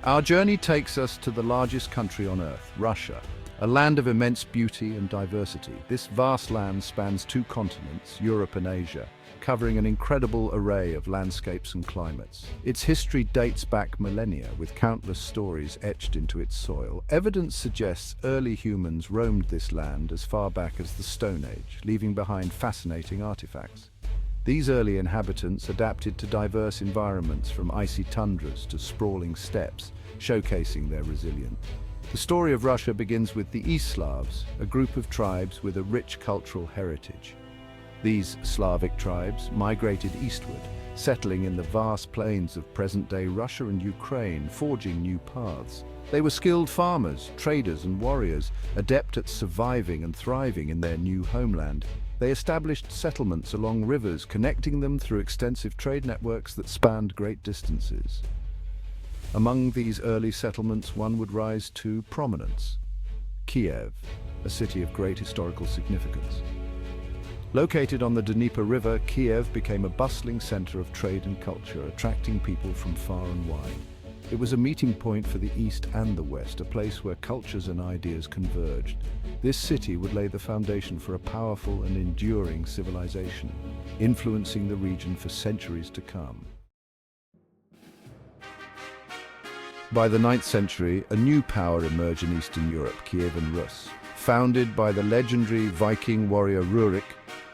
Our journey takes us to the largest country on Earth, Russia, a land of immense beauty and diversity. This vast land spans two continents, Europe and Asia, covering an incredible array of landscapes and climates. Its history dates back millennia, with countless stories etched into its soil. Evidence suggests early humans roamed this land as far back as the Stone Age, leaving behind fascinating artifacts. These early inhabitants adapted to diverse environments, from icy tundras to sprawling steppes, showcasing their resilience. The story of Russia begins with the East Slavs, a group of tribes with a rich cultural heritage. These Slavic tribes migrated eastward, settling in the vast plains of present-day Russia and Ukraine, forging new paths. They were skilled farmers, traders and warriors, adept at surviving and thriving in their new homeland. They established settlements along rivers, connecting them through extensive trade networks that spanned great distances. Among these early settlements, one would rise to prominence: Kiev, a city of great historical significance. Located on the Dnieper River, Kiev became a bustling center of trade and culture, attracting people from far and wide. It was a meeting point for the East and the West, a place where cultures and ideas converged. This city would lay the foundation for a powerful and enduring civilization, influencing the region for centuries to come. By the 9th century, a new power emerged in Eastern Europe, Kievan Rus. Founded by the legendary Viking warrior Rurik,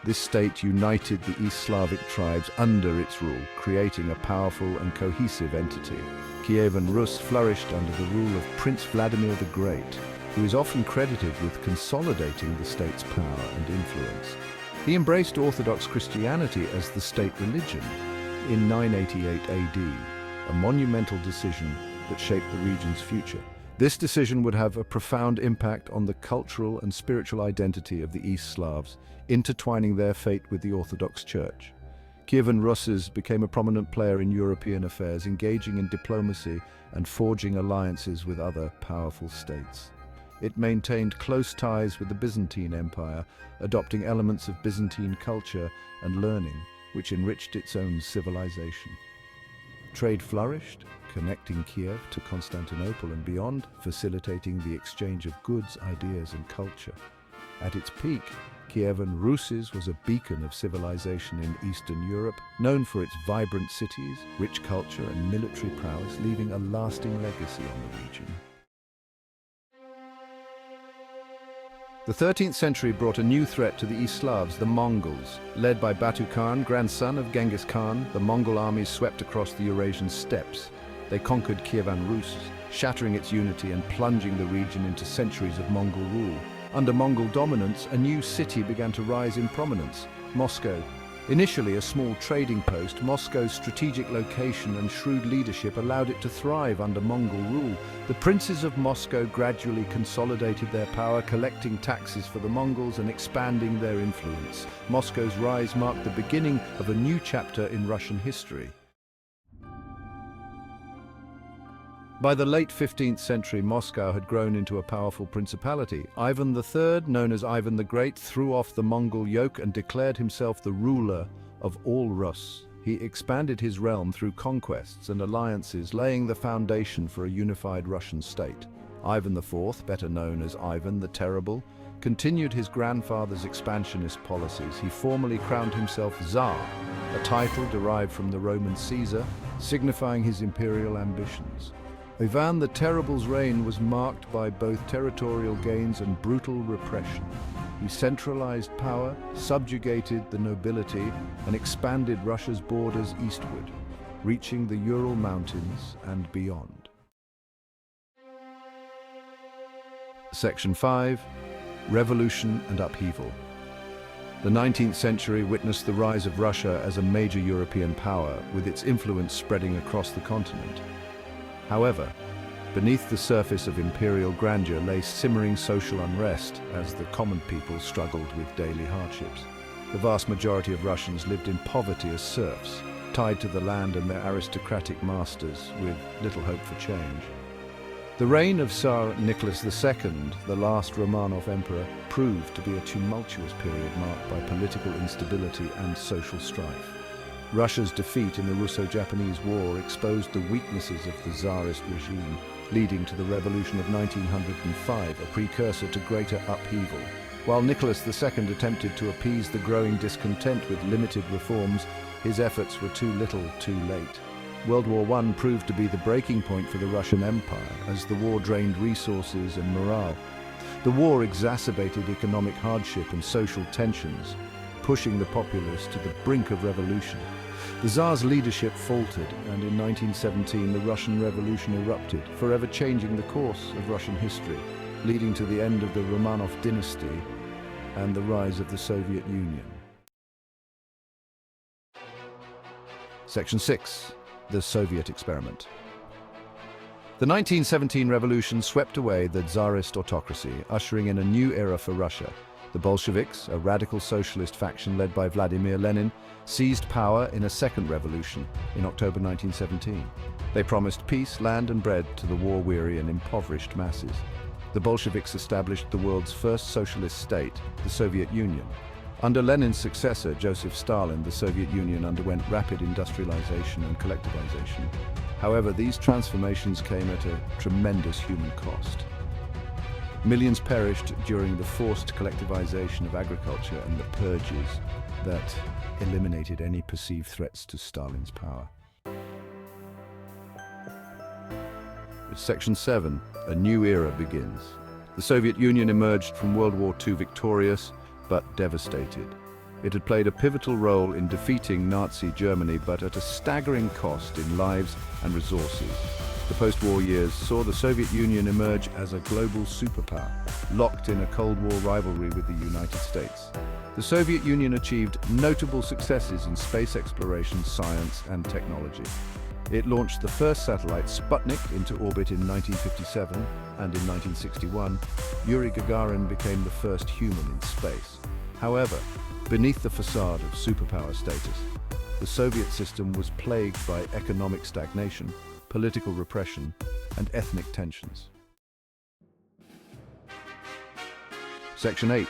this state united the East Slavic tribes under its rule, creating a powerful and cohesive entity. Kievan Rus flourished under the rule of Prince Vladimir the Great, who is often credited with consolidating the state's power and influence. He embraced Orthodox Christianity as the state religion in 988 AD, a monumental decision that shaped the region's future. This decision would have a profound impact on the cultural and spiritual identity of the East Slavs, intertwining their fate with the Orthodox Church. Kievan Rus became a prominent player in European affairs, engaging in diplomacy and forging alliances with other powerful states. It maintained close ties with the Byzantine Empire, adopting elements of Byzantine culture and learning, which enriched its own civilization. Trade flourished, connecting Kiev to Constantinople and beyond, facilitating the exchange of goods, ideas, and culture. At its peak, Kievan Rus was a beacon of civilization in Eastern Europe, known for its vibrant cities, rich culture, and military prowess, leaving a lasting legacy on the region. The 13th century brought a new threat to the East Slavs, the Mongols. Led by Batu Khan, grandson of Genghis Khan, the Mongol armies swept across the Eurasian steppes. They conquered Kievan Rus, shattering its unity and plunging the region into centuries of Mongol rule. Under Mongol dominance, a new city began to rise in prominence: Moscow. Initially a small trading post, Moscow's strategic location and shrewd leadership allowed it to thrive under Mongol rule. The princes of Moscow gradually consolidated their power, collecting taxes for the Mongols and expanding their influence. Moscow's rise marked the beginning of a new chapter in Russian history. By the late 15th century, Moscow had grown into a powerful principality. Ivan III, known as Ivan the Great, threw off the Mongol yoke and declared himself the ruler of all Rus. He expanded his realm through conquests and alliances, laying the foundation for a unified Russian state. Ivan IV, better known as Ivan the Terrible, continued his grandfather's expansionist policies. He formally crowned himself Tsar, a title derived from the Roman Caesar, signifying his imperial ambitions. Ivan the Terrible's reign was marked by both territorial gains and brutal repression. He centralized power, subjugated the nobility, and expanded Russia's borders eastward, reaching the Ural Mountains and beyond. Section 5. Revolution and Upheaval. The 19th century witnessed the rise of Russia as a major European power, with its influence spreading across the continent. However, beneath the surface of imperial grandeur lay simmering social unrest as the common people struggled with daily hardships. The vast majority of Russians lived in poverty as serfs, tied to the land and their aristocratic masters, with little hope for change. The reign of Tsar Nicholas II, the last Romanov emperor, proved to be a tumultuous period marked by political instability and social strife. Russia's defeat in the Russo-Japanese War exposed the weaknesses of the Tsarist regime, leading to the Revolution of 1905, a precursor to greater upheaval. While Nicholas II attempted to appease the growing discontent with limited reforms, his efforts were too little, too late. World War I proved to be the breaking point for the Russian Empire, as the war drained resources and morale. The war exacerbated economic hardship and social tensions, pushing the populace to the brink of revolution. The Tsar's leadership faltered, and in 1917 the Russian Revolution erupted, forever changing the course of Russian history, leading to the end of the Romanov dynasty and the rise of the Soviet Union. Section 6. The Soviet Experiment. The 1917 revolution swept away the Tsarist autocracy, ushering in a new era for Russia. The Bolsheviks, a radical socialist faction led by Vladimir Lenin, seized power in a second revolution in October 1917. They promised peace, land and bread to the war-weary and impoverished masses. The Bolsheviks established the world's first socialist state, the Soviet Union. Under Lenin's successor, Joseph Stalin, the Soviet Union underwent rapid industrialization and collectivization. However, these transformations came at a tremendous human cost. Millions perished during the forced collectivization of agriculture and the purges that eliminated any perceived threats to Stalin's power. With Section 7, a new era begins. The Soviet Union emerged from World War II victorious, but devastated. It had played a pivotal role in defeating Nazi Germany, but at a staggering cost in lives and resources. The post-war years saw the Soviet Union emerge as a global superpower, locked in a Cold War rivalry with the United States. The Soviet Union achieved notable successes in space exploration, science, and technology. It launched the first satellite, Sputnik, into orbit in 1957, and in 1961, Yuri Gagarin became the first human in space. However, beneath the facade of superpower status, the Soviet system was plagued by economic stagnation, political repression, and ethnic tensions. Section 8.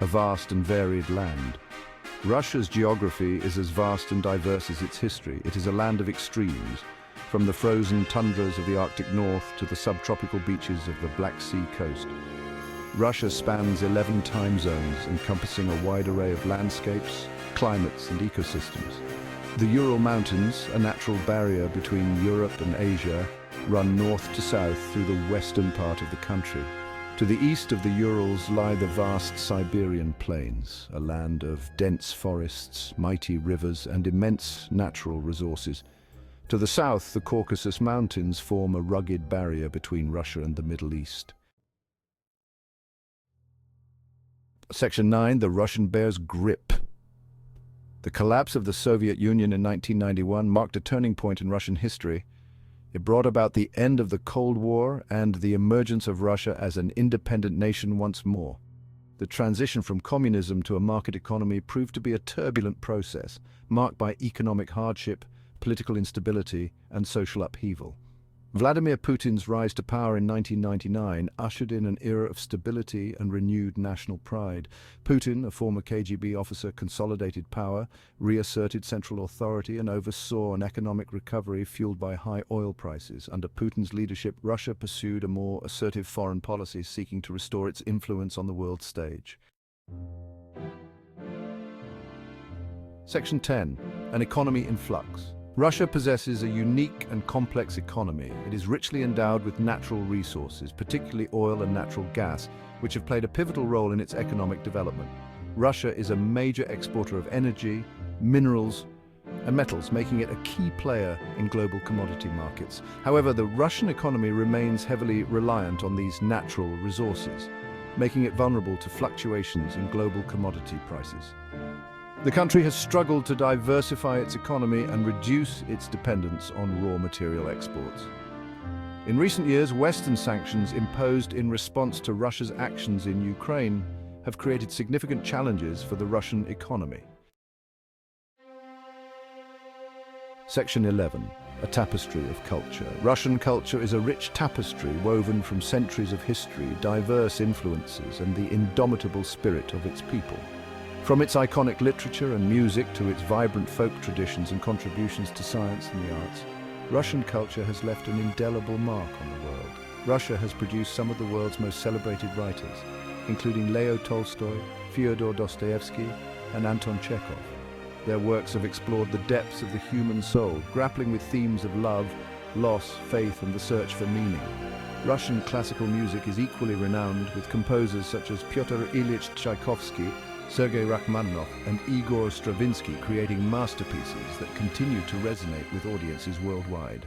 A vast and varied land. Russia's geography is as vast and diverse as its history. It is a land of extremes, from the frozen tundras of the Arctic North to the subtropical beaches of the Black Sea coast. Russia spans 11 time zones, encompassing a wide array of landscapes, climates, and ecosystems. The Ural Mountains, a natural barrier between Europe and Asia, run north to south through the western part of the country. To the east of the Urals lie the vast Siberian plains, a land of dense forests, mighty rivers, and immense natural resources. To the south, the Caucasus Mountains form a rugged barrier between Russia and the Middle East. Section 9. The Russian Bear's Grip. The collapse of the Soviet Union in 1991 marked a turning point in Russian history. It brought about the end of the Cold War and the emergence of Russia as an independent nation once more. The transition from communism to a market economy proved to be a turbulent process, marked by economic hardship, political instability, and social upheaval. Vladimir Putin's rise to power in 1999 ushered in an era of stability and renewed national pride. Putin, a former KGB officer, consolidated power, reasserted central authority, and oversaw an economic recovery fueled by high oil prices. Under Putin's leadership, Russia pursued a more assertive foreign policy, seeking to restore its influence on the world stage. Section 10. An economy in flux. Russia possesses a unique and complex economy. It is richly endowed with natural resources, particularly oil and natural gas, which have played a pivotal role in its economic development. Russia is a major exporter of energy, minerals, and metals, making it a key player in global commodity markets. However, the Russian economy remains heavily reliant on these natural resources, making it vulnerable to fluctuations in global commodity prices. The country has struggled to diversify its economy and reduce its dependence on raw material exports. In recent years, Western sanctions imposed in response to Russia's actions in Ukraine have created significant challenges for the Russian economy. Section 11. A tapestry of culture. Russian culture is a rich tapestry woven from centuries of history, diverse influences, and the indomitable spirit of its people. From its iconic literature and music to its vibrant folk traditions and contributions to science and the arts, Russian culture has left an indelible mark on the world. Russia has produced some of the world's most celebrated writers, including Leo Tolstoy, Fyodor Dostoevsky, and Anton Chekhov. Their works have explored the depths of the human soul, grappling with themes of love, loss, faith, and the search for meaning. Russian classical music is equally renowned, with composers such as Pyotr Ilyich Tchaikovsky, Sergei Rachmaninoff, and Igor Stravinsky creating masterpieces that continue to resonate with audiences worldwide.